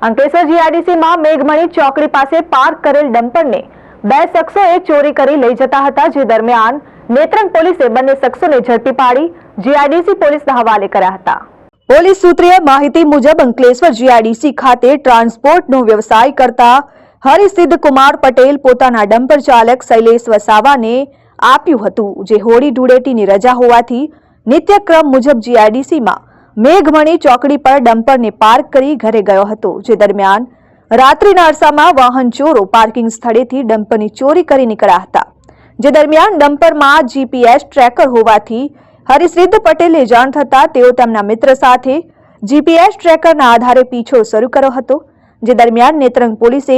અંકલેશ્વર જીઆઈડીસીમાં મેઘમણી ચોકડી પાસે પાર્ક કરેલ ડમ્પરને બે શખ્સોએ ચોરી કરી લઈ જતા હતા, જે દરમિયાન નેત્રંગ પોલીસે બંને શખ્સોને ઝડપી પાડી જીઆઈડીસી પોલીસના હવાલે કર્યા હતા। પોલીસ સૂત્રીય માહિતી મુજબ અંકલેશ્વર જીઆઈડીસી ખાતે ટ્રાન્સપોર્ટનો વ્યવસાય કરતા હરિસિદ્ધ કુમાર પટેલ પોતાના ડમ્પર ચાલક શૈલેષ વસાવાને આપ્યું હતું, જે હોળી ધૂળેટીની રજા હોવાથી નિત્યક્રમ મુજબ જીઆઈડીસીમાં મેઘમણી ચોકડી પર ડમ્પરને પાર્ક કરી ઘરે ગયો હતો, જે દરમિયાન રાત્રિના અરસામાં વાહન ચોરો પાર્કિંગ સ્થળેથી ડમ્પરની ચોરી કરી નીકળ્યા હતા, જે દરમિયાન ડમ્પરમાં જીપીએસ ટ્રેકર હોવાથી હરિસિદ્ધ પટેલને જાણ થતા તેઓ તેમના મિત્ર સાથે જીપીએસ ટ્રેકરના આધારે પીછો શરૂ કર્યો હતો, જે દરમિયાન નેત્રંગ પોલીસે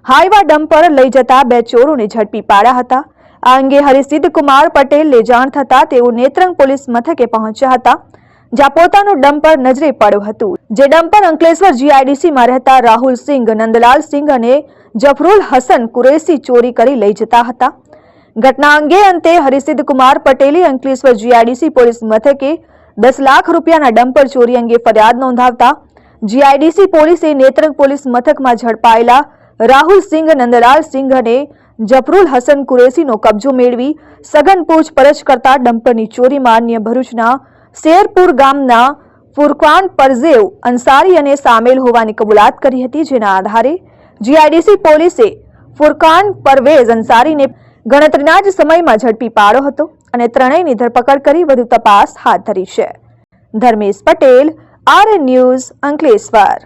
હાઈવા ડમ્પર લઈ જતા બે ચોરોને ઝડપી પાડ્યા હતા। આ અંગે હરિસિદ્ધ કુમાર પટેલને જાણ થતા તેઓ નેત્રંગ પોલીસ મથકે પહોંચ્યા હતા, જ્યાં પોતાનું ડમ્પર નજરે પડ્યું હતું, જે ડમ્પર અંકલેશ્વર જીઆઈડીસીમાં રહેતા રાહુલ સિંઘ, નંદલાલ સિંઘ અને જફરુલ હસન કુરેશી ચોરી કરી લઈ જતા હતા। ઘટના અંગે અંતે હરિસિદ્ધ કુમાર પટેલે અંકલેશ્વર જીઆઈડીસી પોલીસ મથકે 10 લાખ રૂપિયાના ડમ્પર ચોરી અંગે ફરિયાદ નોંધાવતા જીઆઈડીસી પોલીસે નેત્રંગ પોલીસ મથકમાં ઝડપાયેલા રાહુલ સિંઘ, નંદલાલ સિંઘ અને જફરુલ હસન કુરેશીનો કબજો મેળવી સઘન પૂછપરછ કરતા ડમ્પરની ચોરીમાં અન્ય ભરૂચના શેરપુર ગામના ફુરકાન પરવેઝ અંસારી અને સામેલ હોવાની કબૂલાત કરી હતી, જેના આધારે જીઆઈડીસી પોલીસે ફુરકાન પરવેઝ અંસારીને ગણતરીના જ સમયમાં ઝડપી પાડ્યો હતો અને ત્રણેયની ધરપકડ કરી વધુ તપાસ હાથ ધરી છે। Dharmesh Patel, RN news, Ankleshwar.